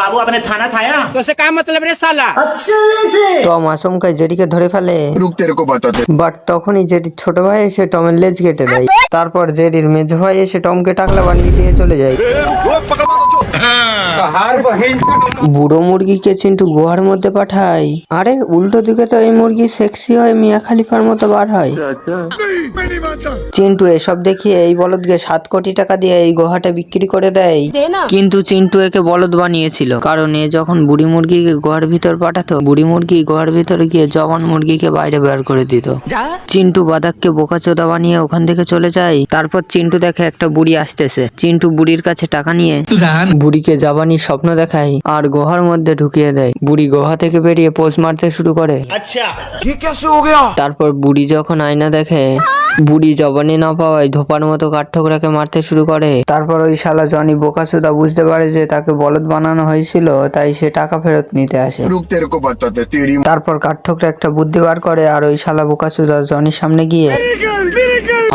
बाबू आपने थाना थाया तो से क्या मतलब रे साला। টম আচমকাই জেরিকে ধরে ফেলে। रुक तेरे को बताते। বাট তখনই জেরির ছোট ভাই এসে টমের লেজ কেটে দেয়। তারপর জেরির মেজ ভাই এসে টমকে টাকলা বানিয়ে দিয়ে চলে যায়। বুড়ো মুরগিকে চিন্টু গুহার মধ্যে পাঠায়। আরে উল্টো দিকে তো এই মুরগি সেক্সি হয়ে মিয়া খালিফার মতো বার হয়। চিন্টু এসব দেখিয়ে এই বলদকে 7 কোটি টাকা দিয়ে এই গুহাটা বিক্রি করে দেয়। কিন্তু চিন্টু একে বলদ বানিয়েছিল, কারণ এ যখন বুড়ি মুরগিকে গুহার ভিতর পাঠাতো, বুড়ি মুরগি গুহার ভিতরে গিয়ে জওয়ান মুরগিকে বাইরে বের করে দিত। চিন্টু বাদাককে বোকাচোদা বানিয়ে ওখান থেকে চলে যায়। তারপর চিন্টু দেখে একটা বুড়ি আসতেছে। চিন্টু বুড়ির কাছে টাকা নিয়ে বুড়িকে জাবানির স্বপ্ন দেখায় আর গুহার মধ্যে ঢুকিয়ে দেয়। বুড়ি গুহা থেকে বেরিয়ে পোজ মারতে শুরু করে। তারপর বুড়ি যখন আয়না দেখে, বুড়ি জবানি না পাওয়ায় ধোপার মতো কাঠঠোকরাকে মারতে শুরু করে। তারপর ওই শালা জনি বোকাচোদা বুঝতে পারে যে তাকে বলদ বানানো হয়েছিল, তাই সে টাকা ফেরত নিতে আসে। रुक तेरे को बताते तेरी। তারপর কাঠঠোকরা একটা বুদ্ধি বার করে আর ওই শালা বোকাচোদা জনির সামনে গিয়ে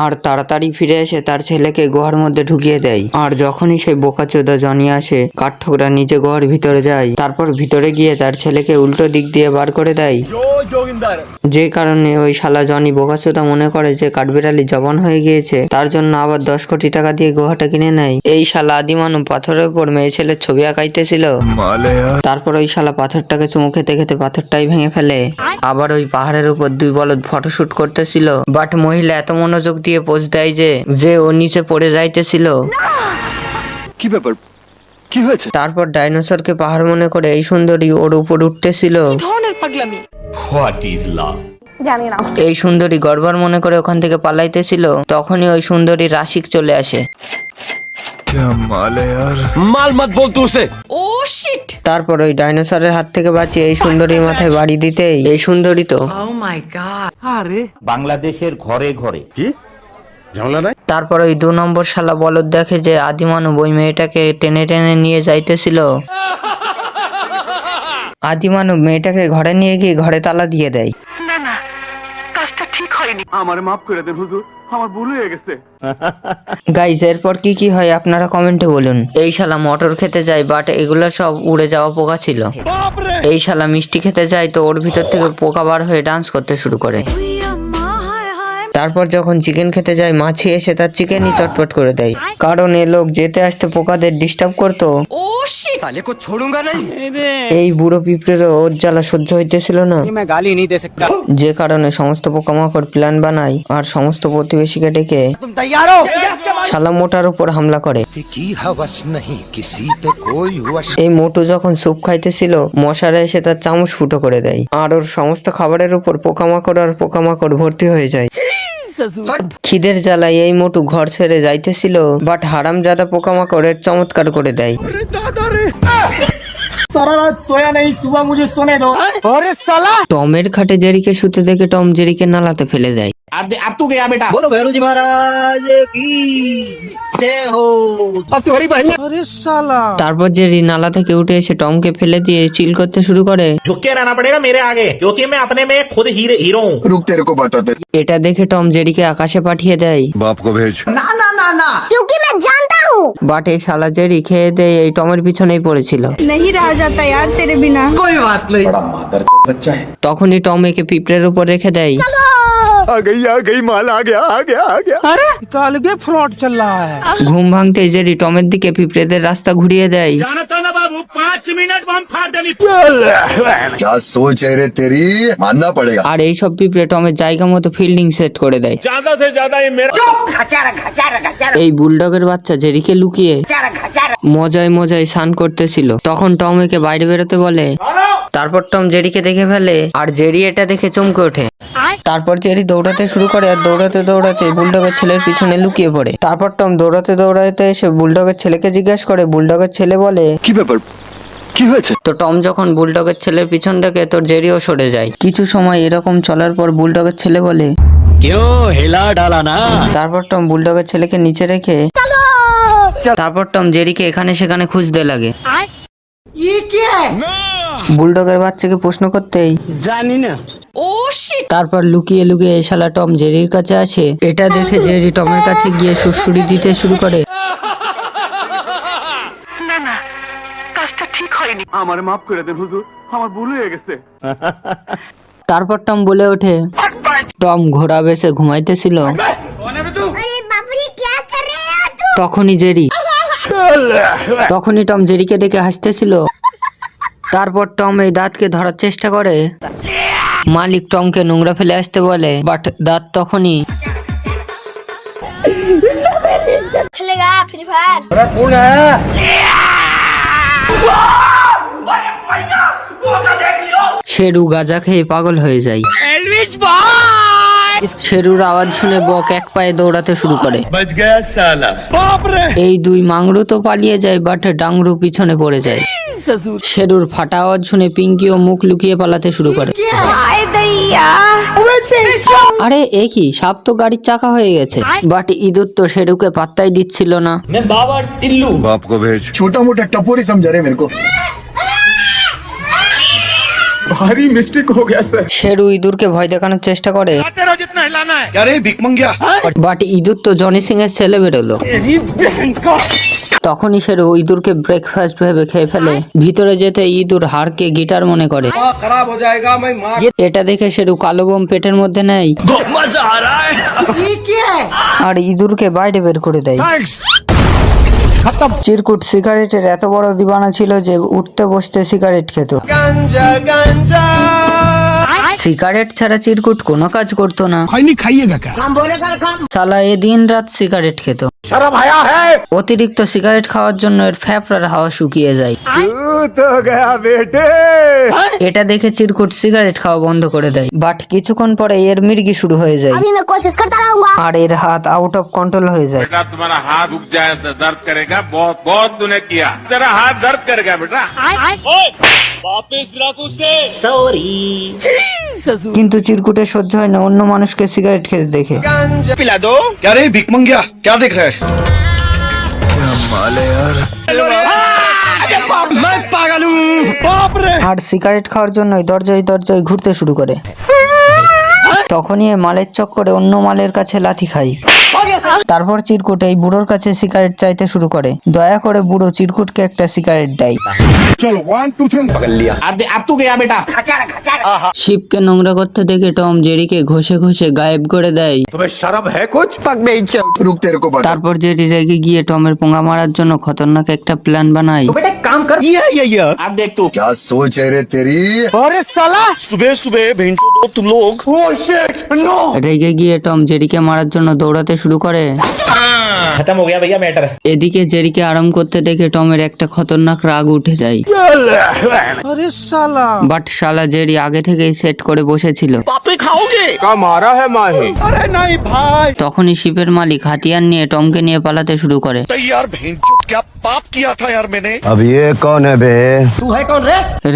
আর তাড়াতাড়ি ফিরে এসে তার ছেলেকে গুহার মধ্যে ঢুকিয়ে দেয়। আর যখনই সেই বোকাচোদা জনি আসে, কাঠঠোকরা নিজে গুহার ভিতরে যায়। তারপর ভিতরে গিয়ে তার ছেলেকে উল্টো দিক দিয়ে বার করে দেয়। যে কারণে ওই শালা জনি বোকাচোদা মনে করে যে কাঠবিড়ালি জবান হয়ে গিয়েছে, তার জন্য আবার 10 কোটি টাকা দিয়ে গুহাটা কিনে নেয়। এই শালা আদিমানব পাথরের উপর মেয়ে ছেলের ছবি আঁকাইতেছিল। তারপর ওই শালা পাথরটাকে চুমু খেতে খেতে পাথরটাই ভেঙে ফেলে। আবার ওই পাহাড়ের উপর 2 বলদ ফটোশুট করতেছিল, বাট মহিলা এত মনোযোগ দিয়ে পোজ দেয় যে ও নিচে পড়ে যাইতেছিল। কি ব্যাপার, কি হয়েছে? তারপর ডাইনোসরকে পাহাড় মনে করে এই সুন্দরী ওর উপর উঠতেছিল। এই সুন্দরী গড়বড় মনে করে ওখান থেকে পালাইতেছিল। তখনই ওই সুন্দরী রাশিক চলে আসে। মাল মত বল তু উসে। তারপর ওই ডাইনোসরের হাত থেকে বাঁচিয়ে এই সুন্দরীর মাথায় বাড়ি দিতেই এই সুন্দরী তো বাংলাদেশের ঘরে ঘরে কি ঝামেলা নাই। তারপর ওই 2 নম্বর শালা বলদ দেখে যে আদিমানব ওই মেয়েটাকে টেনে টেনে নিয়ে যাইতেছিল। আদিমানব মেয়েটাকে ঘরে নিয়ে গিয়ে ঘরে তালা দিয়ে দেয়। আমারে মাফ করে দেন হুজুর, আমার ভুল হয়ে গেছে। গাইজ এরপর কি হয় আপনারা কমেন্টে বলুন। এই শালা মটর খেতে যায়, বাট এগুলো সব উড়ে যাওয়া পোকা ছিল। এই শালা মিষ্টি খেতে যায়, তো ওর ভিতর থেকে পোকা বার হয়ে ডান্স করতে শুরু করে। তারপর যখন চিকেন খেতে যায়, মাছি এসে তার চিকেনই চটপট করে দেয়, কারণ এ লোক যেতে আসতে পোকাদের ডিস্টার্ব করতো। এই বুড়ো পিঁপড়েরও ওর জ্বালা সহ্য হইতেছিল না, যে কারণে সমস্ত পোকামাকড় প্ল্যান বানায় আর সমস্ত প্রতিবেশীকে ডেকে শালা মোটার উপর হামলা করে। এই মোটু যখন স্যুপ খাইতেছিল, মশারা এসে তার চামচ ফুটো করে দেয় আর ওর সমস্ত খাবারের উপর পোকামাকড় আর পোকামাকড় ভর্তি হয়ে যায়। খিদের জ্বালায় এই মোটু ঘর ছেড়ে যাইতেছিল, বাট হারামজাদা পোকামাকড়ের চমৎকার করে দেয়। টমের খাটে জেরিকে শুতে দেখে টম জেরিকে নালাতে ফেলে দেয়। তারপর জেরি নালা থেকে উঠে এসে টমকে ফেলে দিয়ে চিল করতে শুরু করে। रुक तेरे को बताते। এটা দেখে টম জেরিকে আকাশে পাঠিয়ে দেয়। बाप को भेज। বাট এই শালা জেরি খেয়ে দেয় এই টমের পিছনেই পড়েছিল। नहीं रहा जाता यार तेरे बिना। তখনই টম একে পিঁপড়ের উপর রেখে দেয়। आ गई माल आ गया। ঘুম ভাঙতে জেরি টমের দিকে পিঁপড়েদের রাস্তা ঘুরিয়ে দেয়। क्या सोच है रे तेरी, मानना पड़ेगा। আর এই সব পিঁপড়ে টমের জায়গা মতো ফিল্ডিং সেট করে দেয়। এই বুলডগের বাচ্চা জেরিকে লুকিয়ে মজায় মজায় স্নান করতেছিল। তখন টম একে বাইরে বেরোতে বলে। তারপর টম জেরিকে দেখে ফেলে আর জেরি এটা দেখে চমকে ওঠে। তারপর জেরি দৌড়াতে শুরু করে আর দৌড়াতে দৌড়াতে বুলডগের ছেলের পিছনে লুকিয়ে পড়ে। তারপর টম দৌড়াতে দৌড়াতে এসে বুলডগের ছেলেকে জিজ্ঞাসা করে। বুলডগের ছেলে বলে, কি ব্যাপার, কি হয়েছে? তো টম যখন বুলডগের ছেলের পিছন থেকে তোর জেরিও সরে যায়। কিছু সময় এরকম চলার পর বুলডগের ছেলে বলে, তারপর টম বুলডগের ছেলেকে নিচে রেখে তারপর টম জেরিকে এখানে সেখানে খুঁজতে লাগে। বুলডগের বাচ্চাকে প্রশ্ন করতেই জানি না। তারপর লুকিয়ে লুকিয়ে শালা টম জেরির কাছে আসে। এটা দেখে জেরি টমের কাছে গিয়ে সুড়সুড়ি দিতে শুরু করে। হয়নি, আমার মাফ করে দেন হুজুর, আমার ভুল হয়ে গেছে। তারপর টম বলে ওঠে, টম ঘোড়া বেসে ঘুমাইতেছিল। তখনই টম জেরিকে দেখে হাসতেছিল। তারপর টম এই দাঁতকে ধরার চেষ্টা করে। মালিক টমকে নোংরা ফেলে আসতে বলে, বাট দাঁত তখনই खेलेगा फ्री फायर শেরু গাঁজা খেয়ে পাগল হয়ে যায়। শেরুর আওয়াজ শুনে বক এক পায়ে দৌড়াতে শুরু করে। এই দুই মাংরু তো পালিয়ে যায়, বাট ডাংরু পিছনে পড়ে যায়। শেরুর ফাটা আওয়াজ শুনে পিঙ্কিও মুখ লুকিয়ে পালাতে শুরু করে। আরে এ কি, সাপ তো গাড়ির চাকা হয়ে গেছে। বাট ইঁদুর তো শেরুকে পাত্তাই দিচ্ছিল না। बाप को भेज। छोटा मोटा टपोरी समझा रहे मेरे को। भारी मिस्टेक हो गया सर। শেরু ইঁদুরকে ভয় দেখানোর চেষ্টা করে, क्या रे भिख मंगिया? বাট ইঁদুর তো জনি সিং এর ছেলে বেরোলো। তখনই শেরু ইঁদুরকে ব্রেকফাস্ট ভেবে খেয়ে ফেলে। ভিতরে যেতে ইঁদুর হাড়কে গিটার মনে করে। এটা দেখে শেরু কালো বোম পেটের মধ্যে নেয় আর ইঁদুরকে বাইরে বের করে দেয়। চিরকুট সিগারেটের এত বড় দিবানা ছিল যে উঠতে বসতে সিগারেট খেত। সিগারেট ছাড়া চিরকুট কোনো কাজ করতো না। শালা এ দিন রাত সিগারেট খেত। অতিরিক্ত সিগারেট খাওয়ার জন্য এর ফ্যাপড়ার হাওয়া শুকিয়ে যায়। तो गया बेटे। এটা দেখে চিরকুট সিগারেট খাওয়া বন্ধ করে দেয়। বাট কিছুক্ষণ পরে এর মির্গি শুরু হয়ে যায় अभी मैं कोशिश करता रहूंगा আর এর হাত আউট অফ কন্ট্রোল হয়ে যায়। बेटा तुम्हारा हाथ रुक जाए तो दर्द करेगा, बहुत बहुत तूने किया, तेरा हाथ दर्द करेगा बेटा। কিন্তু চিরকুটের সহ্য হয় না অন্য মানুষকে সিগারেট খেতে দেখে। पिला दो। क्या रे भिख मंगिया? क्या देख रहा है? मैं पागल हूँ। बाप रे। আর সিগারেট খাওয়ার জন্যই দরজায় দরজায় ঘুরতে শুরু করে। তখনই এ মালের চক্করে অন্য মালের কাছে লাথি খাই। তারপর চিরকুট এই বুড়োর কাছে সিগারেট চাইতে শুরু করে। দয়া করে বুড়ো চিরকুটকে একটা সিগারেট দেয়। अब तू गया बेटा। শিবকে নোংরা করতে দেখে টম জেরিকে ঘষে ঘষে গায়েব করে দেয়। तुम्हें शर्म है कुछ? रुक तेरे को बता। তারপর জেরি রেগে গিয়ে টমের পোঙা মারার জন্য খতরনাক একটা প্ল্যান বানায়। अब देख तू। क्या सोच है रे तेरी? सुबह सुबह भेंटो दो तुम लोग। রেগে গিয়ে টম জেরিকে মারার জন্য দৌড়াতে শুরু করে। खत्म हो गया भैया मैटर। এদিকে জেরিকে আরাম করতে দেখে টমের একটা খতরনাক রাগ উঠে যায়। বাট শালা জেরি আগে থেকেই সেট করে বসেছিল। का मारा है माही। अरे नहीं भाई। তখনই শিপের মালিক হাতিয়ার নিয়ে টমকে নিয়ে পালাতে শুরু করে। यार भेंटो क्या पाप किया था यार मैंने। अब ये कौन है बे?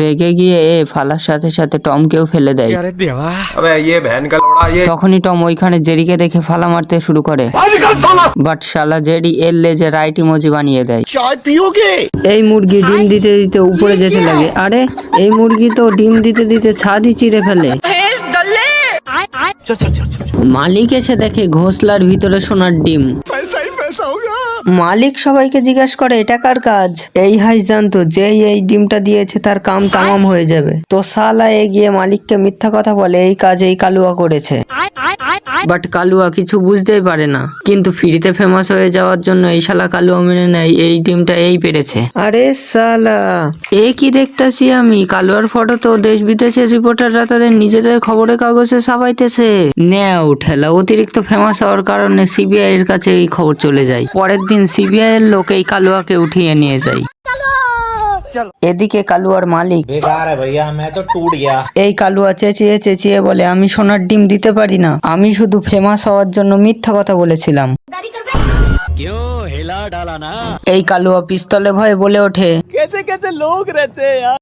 রেগে গিয়ে এ ফালার সাথে সাথে টমকেও ফেলে দেয়। अबे ये बहन का लोड़ा ये। তখনই টম ওইখানে জেরিকে দেখে ফালা মারতে শুরু করে। বাট শালা জেরি এর লেজে রাইট ইমোজি বানিয়ে দেয়। चाय पियोगे? এই মুরগি ডিম দিতে দিতে উপরে যেতে লাগে। আরে এই মুরগি তো ডিম দিতে দিতে ছাদই চিড়ে ফেলে। মালিক এসে দেখে ঘোষলার ভিতরে সোনার ডিম। মালিক সবাইকে জিজ্ঞাসা করে এটা কার কাজ। এই হাই জানতো যেই এই ডিমটা দিয়েছে তার কাম তামাম হয়ে যাবে। তো শালা এগিয়ে মালিককে মিথ্যা কথা বলে এই কাজ এই কালুয়া করেছে। বাট কালুয়া কিছু বুঝতেই পারে না। কিন্তু ফ্রিতে ফেমাস হয়ে যাওয়ার জন্য এই শালা কালুয়া মেনে নেয় এই ডিমটা এই পেরেছে। আরে শালা এ কি দেখতাছি আমি, কালুয়ার ফটো তো দেশ বিদেশের রিপোর্টাররা তাদের নিজেদের খবরের কাগজে ছাপাইতেছে। নেও ঠেলা, অতিরিক্ত ফেমাস হওয়ার কারণে সিবিআই এর কাছে এই খবর চলে যায়। পরের দিন সিবিআই এর লোক এই কালুয়াকে উঠিয়ে নিয়ে যায়। এদিকে কালুয়ার মালিক बेकार है भैया, मैं तो टूट गया। এই কালুয়া চেঁচিয়ে চেঁচিয়ে বলে আমি সোনার ডিম দিতে পারি না, আমি শুধু ফেমাস হওয়ার জন্য মিথ্যা কথা বলেছিলাম। এই কালুয়া পিস্তলে ভয়ে বলে ওঠে, कैसे कैसे लोग रहते हैं यार।